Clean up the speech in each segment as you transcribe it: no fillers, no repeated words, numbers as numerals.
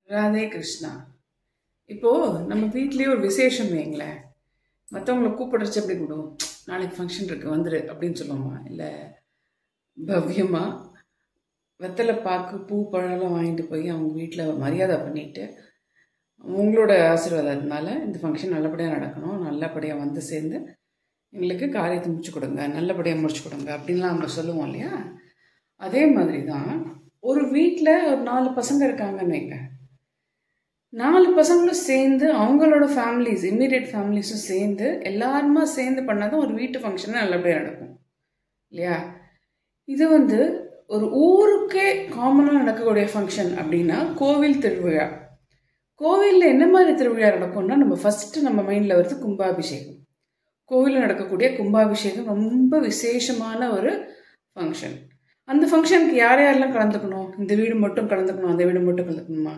ராதே கிருஷ்ணா. இப்போது நம்ம வீட்லேயே ஒரு விசேஷம் வைங்களேன், மற்றவங்கள கூப்பிடுறச்சு எப்படி கூடும், நாளைக்கு ஃபங்க்ஷன் இருக்குது வந்துரு அப்படின்னு சொல்லுவோமா? இல்லை பவ்யமாக வெத்தலை பாக்கு பூ பழம்லாம் வாங்கிட்டு போய் அவங்க வீட்டில் மரியாதை பண்ணிவிட்டு உங்களோட ஆசீர்வாதத்தினால இந்த ஃபங்க்ஷன் நல்லபடியாக நடக்கணும், நல்லபடியாக வந்து சேர்ந்து எங்களுக்கு காரியத்தை முடிச்சு கொடுங்க, நல்லபடியாக முடிச்சு கொடுங்க அப்படின்லாம் நம்ம சொல்லுவோம் இல்லையா? அதே மாதிரி தான் ஒரு வீட்டில் ஒரு 4 பசங்க இருக்காங்கன்னு வைங்க. 4 பசங்களும் சேர்ந்து அவங்களோட ஃபேமிலிஸ், இம்மீடியட் ஃபேமிலிஸும் சேர்ந்து எல்லாருமா சேர்ந்து பண்ணாதான் ஒரு வீட்டு ஃபங்க்ஷன் நல்லபடியாக நடக்கும் இல்லையா? இது ஒரு ஊருக்கே காமனாக நடக்கக்கூடிய ஃபங்க்ஷன் அப்படின்னா கோவில் திருவிழா. கோவிலில் என்ன மாதிரி திருவிழா நடக்கும்னா, நம்ம மைண்டில் வருது கும்பாபிஷேகம். கோவிலில் நடக்கக்கூடிய கும்பாபிஷேகம் ரொம்ப விசேஷமான ஒரு ஃபங்க்ஷன். அந்த ஃபங்க்ஷனுக்கு யார் யாரெல்லாம் கலந்துக்கணும்? இந்த வீடு மட்டும் கலந்துக்கணும், அந்த வீடு மட்டும் கலந்துக்கணுமா?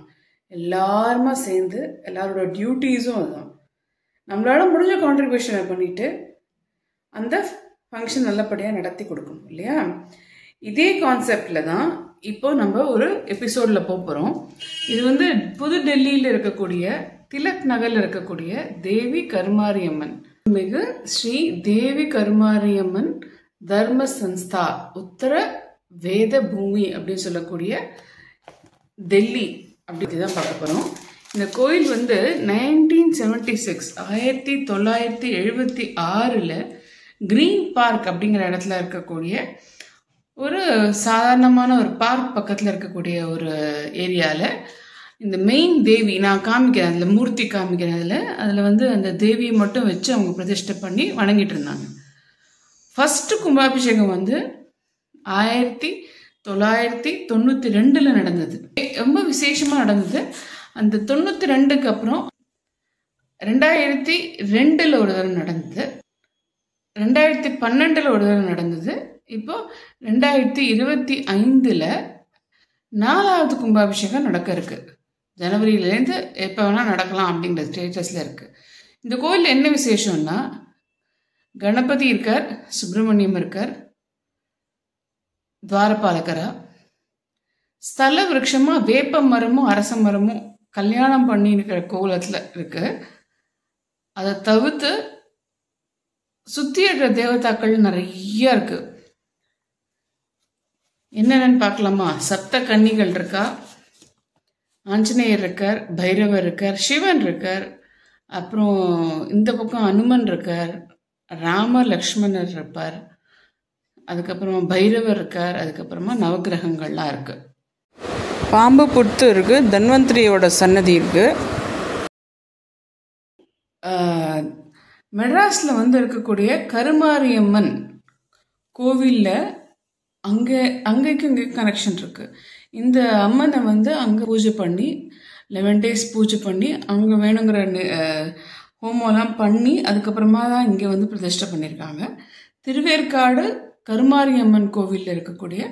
எல்லாருமா சேர்ந்து எல்லாரோட டியூட்டிஸும் அதுதான். நம்மளால முடிஞ்ச கான்ட்ரிபியூஷனை பண்ணிட்டு அந்த ஃபங்க்ஷன் நல்லபடியாக நடத்தி கொடுக்கணும் இல்லையா? இதே கான்செப்டில் தான் இப்போ நம்ம ஒரு எபிசோடில் போகிறோம். இது புது டெல்லியில் இருக்கக்கூடிய திலக் நகரில் இருக்கக்கூடிய தேவி கருமாரியம்மன், மிகு ஸ்ரீ தேவி கருமாரியம்மன் தர்ம சன்ஸ்தா உத்தர வேத பூமி அப்படின்னு சொல்லக்கூடிய டெல்லி அப்படி தான் பார்க்க போகிறோம். இந்த கோயில் 1976 1976 கிரீன் பார்க் அப்படிங்கிற இடத்துல இருக்கக்கூடிய ஒரு சாதாரணமான ஒரு பார்க் பக்கத்தில் இருக்கக்கூடிய ஒரு ஏரியாவில் இந்த மெயின் தேவி நான் காமிக்கிறேன், அதில் மூர்த்தி காமிக்கிறேன். அதில் அந்த தேவியை மட்டும் வச்சு அவங்க பிரதிஷ்டை பண்ணி வணங்கிட்டு இருந்தாங்க. ஃபஸ்ட்டு கும்பாபிஷேகம் 1992 நடந்தது. ரொம்ப விசேஷமாக நடந்தது. அந்த 92க்கு அப்புறம் 2002 ஒரு தடவை நடந்தது, 2012 ஒரு தடவை நடந்தது. இப்போ 2025 4வது கும்பாபிஷேகம் நடக்க இருக்கு. ஜனவரியிலேருந்து எப்போ வேணால் நடக்கலாம் அப்படிங்கிற ஸ்டேட்டஸில் இருக்குது. இந்த கோயிலில் என்ன விசேஷம்னா, கணபதி இருக்கார், சுப்பிரமணியம் இருக்கார், துவாரபாலகரா, ஸ்தல விருட்சமாக வேப்ப மரமும் அரச மரமும் கல்யாணம் பண்ணி இருக்கிற கோலத்தில் இருக்கு. அதை தவிர்த்து சுற்றி இருக்கிற தேவதாக்கள் நிறைய இருக்கு. என்னென்னு பார்க்கலாமா? சப்த கன்னிகள் இருக்கா, ஆஞ்சநேயர் இருக்கார், பைரவர் இருக்கார், சிவன் இருக்கார், அப்புறம் இந்த பக்கம் அனுமன் இருக்கார், ராம லக்ஷ்மணர் இருப்பார், அதுக்கப்புறமா பைரவர் இருக்கார், அதுக்கப்புறமா நவகிரகங்கள்லாம் இருக்கு. பாம்பு புத்து இருக்கு, தன்வந்திரியோட சன்னதி இருக்கு. மெட்ராஸில் இருக்கக்கூடிய கருமாரியம்மன் கோவிலில் அங்கேக்கு இங்கே கனெக்ஷன் இருக்கு. இந்த அம்மனை அங்கே பூஜை பண்ணி 11 days பூஜை பண்ணி அங்கே வேணுங்கிற ஹோமம்லாம் பண்ணி அதுக்கப்புறமா தான் இங்கே பிரதிஷ்டை பண்ணியிருக்காங்க. திருவேற்காடு கருமாரியம்மன் கோவிலில் இருக்கக்கூடிய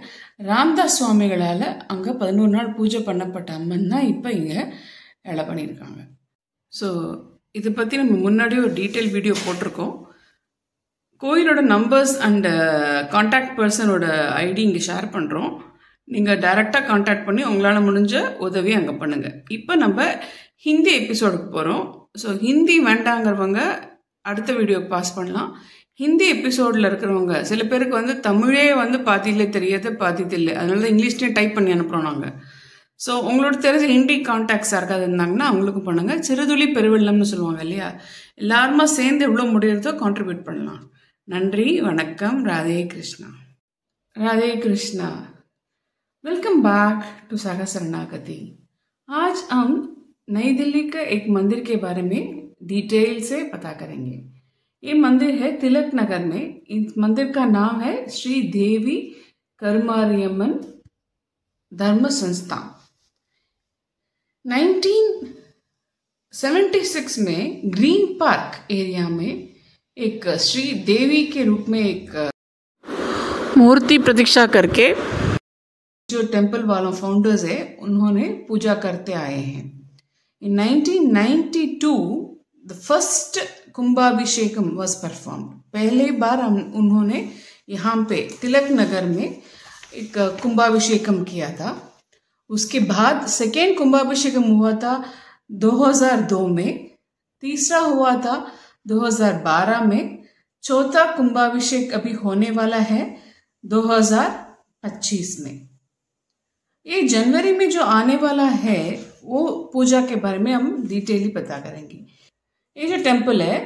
ராம்தாஸ் சுவாமிகளால் அங்கே 11 நாள் பூஜை பண்ணப்பட்ட அம்மன் தான் இப்போ இங்கே வேலை பண்ணியிருக்காங்க. ஸோ இதை பற்றி நம்ம முன்னாடியே ஒரு டீட்டெயில் வீடியோ போட்டிருக்கோம். கோயிலோட நம்பர்ஸ் அண்ட் கான்டாக்ட் பர்சனோட ஐடி இங்கே ஷேர் பண்ணுறோம். நீங்கள் டைரெக்டாக கான்டாக்ட் பண்ணி உங்களால் முடிஞ்ச உதவி அங்கே பண்ணுங்கள். இப்போ நம்ம ஹிந்தி எபிசோடுக்கு போகிறோம். ஸோ ஹிந்தி வேண்டாங்கிறவங்க அடுத்த வீடியோக்கு பாஸ் பண்ணலாம். ஹிந்தி எபிசோடில் இருக்கிறவங்க சில பேருக்கு தமிழே பாதியிலே தெரியாது, பாதி இல்லை, அதனால தான் இங்கிலீஷ்லேயும் டைப் பண்ணி அனுப்புகிறோம் நாங்கள். ஸோ உங்களோட தெரிஞ்ச ஹிந்தி கான்டாக்ட்ஸ் யாருக்காவது இருந்தாங்கன்னா அவங்களுக்கும் பண்ணுங்கள். சிறுதுளி பெருவெள்ளம்னு சொல்லுவாங்க இல்லையா? எல்லாருமா சேர்ந்து எவ்வளோ முடியறதோ கான்ட்ரிபியூட் பண்ணலாம். நன்றி, வணக்கம். Radhe Krishna. Radhe Krishna. Welcome back to Sagar Sharanagati. आज हम नई दिल्ली का एक मंदिर के बारे में डिटेल से पता करेंगे। ये मंदिर है तिलक नगर में। इस मंदिर का नाम है श्री देवी करुमारियम्मन धर्म संस्था। 1976 में ग्रीन पार्क एरिया में एक श्री देवी के रूप में एक मूर्ति प्रतीक्षा करके जो टेम्पल वालों फाउंडर्स है उन्होंने पूजा करते आए हैं। In 1992 the first Kumbhabhishekam was performed। पहले बार उन्होंने यहाँ पे तिलक नगर में एक कुंभाभिषेकम किया था। उसके बाद सेकेंड कुंभाभिषेकम हुआ था 2002 में, तीसरा हुआ था 2012 में, चौथा कुंभाभिषेक अभी होने वाला है 2025 में। ये जनवरी में जो आने वाला है वो पूजा के बारे में हम डिटेली पता करेंगे। ये जो टेम्पल है,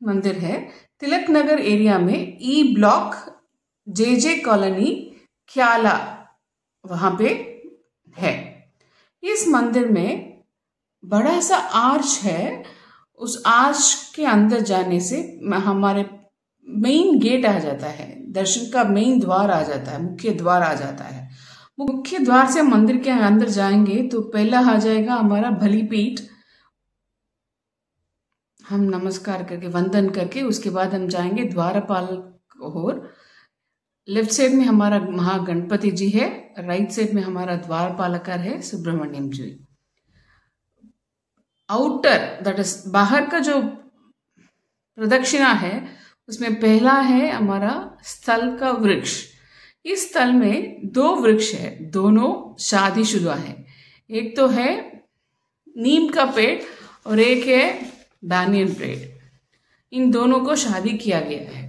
मंदिर है, तिलक नगर एरिया में ई ब्लॉक JJ कॉलोनी ख्याला वहां पे है। इस मंदिर में बड़ा सा आर्च है, उस आर्च के अंदर जाने से हमारे मेन गेट आ जाता है, दर्शन का मेन द्वार आ जाता है, मुख्य द्वार आ जाता है। मुख्य द्वार से मंदिर के अंदर जाएंगे तो पहला आ जाएगा हमारा बलिपीठ। हम नमस्कार करके वंदन करके उसके बाद हम जाएंगे द्वारपाल और लेफ्ट साइड में हमारा महागणपति जी है, राइट साइड में हमारा द्वारपालकर है सुब्रमण्यम जी। आउटर दैट इज बाहर का जो प्रदक्षिणा है उसमें पहला है हमारा स्थल का वृक्ष। इस स्थल में 2 वृक्ष है, दोनों शादीशुदा है। एक तो है नीम का पेड़ और एक है दानियल पेड़। इन दोनों को शादी किया गया है।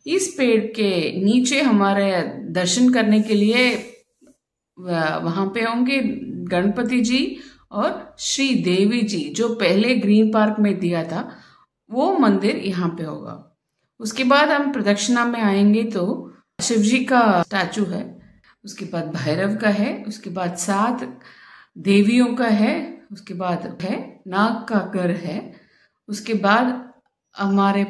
इस पेड़ के नीचे हमारे दर्शन करने के लिए वहां पे होंगे गणपति जी और श्री देवी जी, जो पहले ग्रीन पार्क में दिया था वो मंदिर यहाँ पे होगा। उसके बाद हम प्रदक्षिणा में आएंगे तो शिव जी का स्टैचू है, उसके बाद भैरव का है, उसके बाद 7 देवियों का है, उसके बाद है नाग का घर है, उसके बाद हमारे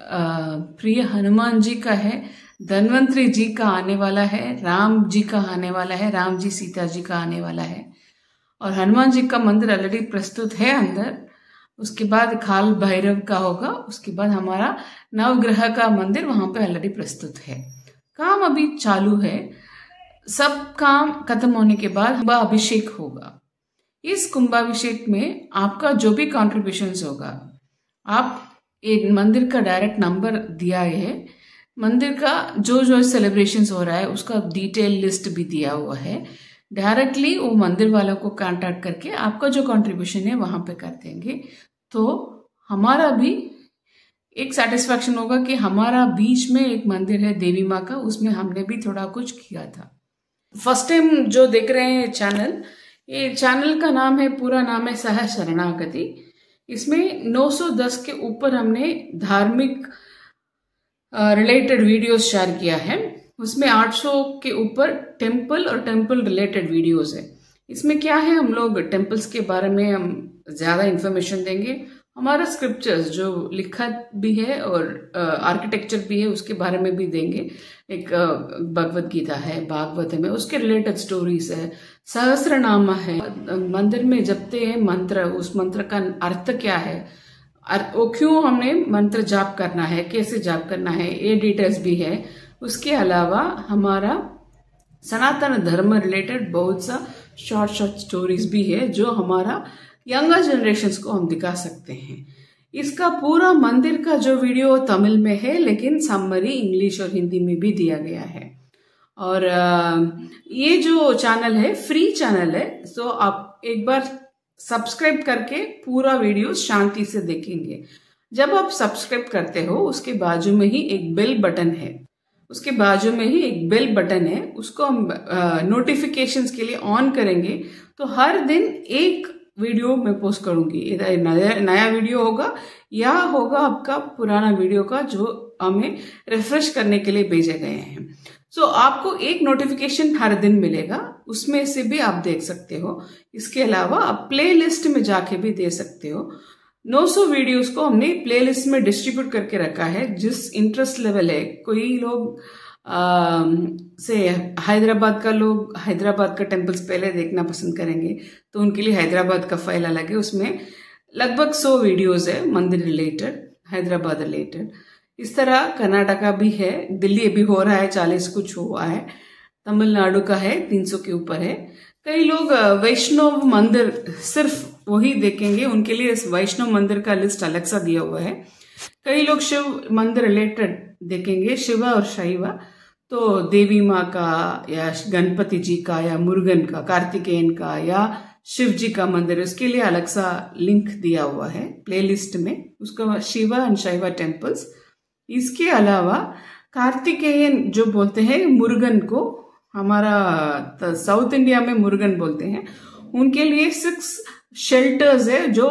प्रिय हनुमान जी का है, धन्वंतरी जी का आने वाला है, राम जी का आने वाला है, राम जी सीता जी का आने वाला है, और हनुमान जी का मंदिर ऑलरेडी प्रस्तुत है अंदर। उसके बाद काल भैरव का होगा, उसके बाद हमारा नवग्रह का मंदिर वहां पे ऑलरेडी प्रस्तुत है। काम अभी चालू है, सब काम खत्म होने के बाद कुंभाभिषेक होगा। इस कुंभाभिषेक में आपका जो भी कॉन्ट्रीब्यूशंस होगा, आप एक मंदिर का डायरेक्ट नंबर दिया है, मंदिर का जो जो सेलिब्रेशंस हो रहा है उसका डिटेल लिस्ट भी दिया हुआ है। डायरेक्टली वो मंदिर वालों को कांटेक्ट करके आपका जो कंट्रीब्यूशन है वहां पे कर देंगे, तो हमारा भी एक सेटिस्फैक्शन होगा कि हमारा बीच में एक मंदिर है देवी माँ का, उसमें हमने भी थोड़ा कुछ किया था। फर्स्ट टाइम जो देख रहे हैं चैनल, ये चैनल का नाम है, पूरा नाम है सहज शरणागति। इसमें 910 के ऊपर हमने धार्मिक रिलेटेड वीडियोस शेयर किया है। उसमें 800 के ऊपर टेम्पल और टेम्पल रिलेटेड वीडियोस है। इसमें क्या है, हम लोग टेम्पल्स के बारे में हम ज्यादा इंफॉर्मेशन देंगे, हमारा स्क्रिप्चर्स जो लिखा भी है और आर्किटेक्चर भी है उसके बारे में भी देंगे। एक भगवत गीता है, भागवत है, उसके रिलेटेड स्टोरीज है, सहस्रनामा है, मंदिर में जपते हैं मंत्र, उस मंत्र का अर्थ क्या है, वो क्यों हमने मंत्र जाप करना है, कैसे जाप करना है, ये डिटेल्स भी है। उसके अलावा हमारा सनातन धर्म रिलेटेड बहुत सा शॉर्ट स्टोरीज भी है जो हमारा यंगर जनरेशन्स को हम दिखा सकते हैं। इसका पूरा मंदिर का जो वीडियो तमिल में है, लेकिन समरी इंग्लिश और हिंदी में भी दिया गया है। और ये जो चैनल है फ्री चैनल है, तो आप एक बार सब्सक्राइब करके पूरा वीडियो शांति से देखेंगे। जब आप सब्सक्राइब करते हो उसके बाजू में ही एक बेल बटन है, उसके बाजू में ही एक बेल बटन है, उसको हम नोटिफिकेशंस के लिए ऑन करेंगे तो हर दिन एक वीडियो मैं पोस्ट करूंगी। इधर नया वीडियो होगा या होगा आपका पुराना वीडियो का जो हमें रिफ्रेश करने के लिए भेजे गए हैं। सो आपको एक नोटिफिकेशन हर दिन मिलेगा, उसमें से भी आप देख सकते हो। इसके अलावा आप प्ले लिस्ट में जाके भी दे सकते हो। 900 वीडियोस को हमने प्ले लिस्ट में डिस्ट्रीब्यूट करके रखा है, जिस इंटरेस्ट लेवल है। कोई लोग से हैदराबाद का लोग हैदराबाद का टेम्पल्स पहले देखना पसंद करेंगे तो उनके लिए हैदराबाद का फाइल अलग है, उसमें लगभग 100 वीडियोस है मंदिर रिलेटेड, हैदराबाद रिलेटेड। इस तरह कर्नाटका भी है, दिल्ली अभी हो रहा है, 40 कुछ हुआ है, तमिलनाडु का है 300 के ऊपर है। कई लोग वैष्णव मंदिर सिर्फ वही देखेंगे, उनके लिए इस वैष्णव मंदिर का लिस्ट अलग सा दिया हुआ है। कई लोग शिव मंदिर रिलेटेड देखेंगे, शिवा और शैवा, तो देवी माँ का या गणपति जी का या मुरुगन का, कार्तिकेयन का या शिव जी का मंदिर, उसके लिए अलग सा लिंक दिया हुआ है प्लेलिस्ट में, उसका शिवा एंड शैवा टेम्पल्स। इसके अलावा कार्तिकेयन जो बोलते हैं मुरुगन को, हमारा साउथ इंडिया में मुरुगन बोलते हैं, उनके लिए 6 शेल्टर्स है जो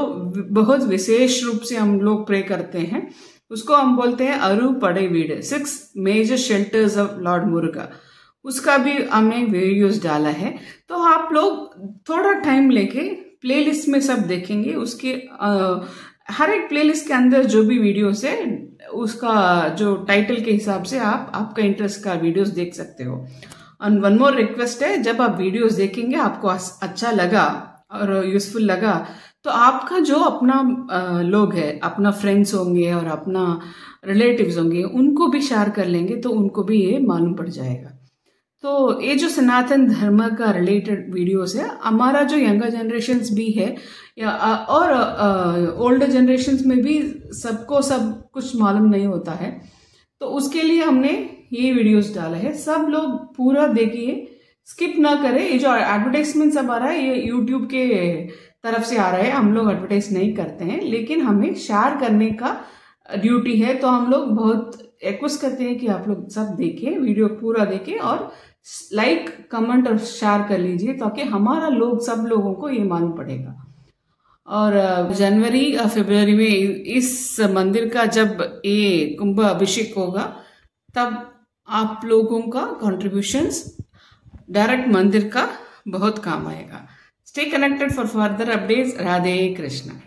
बहुत विशेष रूप से हम लोग प्रे करते हैं। उसको हम बोलते हैं Arupadai Veedu, 6 major shelters of Lord Muruga. उसका भी हमने वीडियोस डाला है, तो आप लोग थोड़ा टाइम लेके प्लेलिस्ट में सब देखेंगे। उसके हर एक प्लेलिस्ट के अंदर जो भी वीडियोस है उसका जो टाइटल के हिसाब से आप आपका इंटरेस्ट का वीडियोस देख सकते हो। और वन मोर रिक्वेस्ट है, जब आप वीडियोस देखेंगे आपको अच्छा लगा और यूजफुल लगा, तो आपका जो अपना लोग है, अपना फ्रेंड्स होंगे और अपना रिलेटिव्स होंगे, उनको भी शेयर कर लेंगे तो उनको भी ये मालूम पड़ जाएगा। तो ये जो सनातन धर्म का रिलेटेड वीडियोस है, हमारा जो यंगर जनरेशन्स भी है या और ओल्डर जनरेशन्स में भी सबको सब कुछ मालूम नहीं होता है, तो उसके लिए हमने ये वीडियोस डाला है। सब लोग पूरा देखिए, स्किप ना करें। ये जो एडवर्टाइजमेंट सब आ रहा है ये यूट्यूब के तरफ से आ रहा है, हम लोग एडवर्टाइज नहीं करते हैं, लेकिन हमें शेयर करने का ड्यूटी है। तो हम लोग बहुत रिक्वेस्ट करते हैं कि आप लोग सब देखें, वीडियो पूरा देखें और लाइक, कमेंट और शेयर कर लीजिए, ताकि हमारा लोग सब लोगों को ये मालूम पड़ेगा। और जनवरी फरवरी में इस मंदिर का जब ये कुंभ अभिषेक होगा, तब आप लोगों का कॉन्ट्रीब्यूशंस डायरेक्ट मंदिर का बहुत काम आएगा। Stay connected for further updates. Radhe Krishna.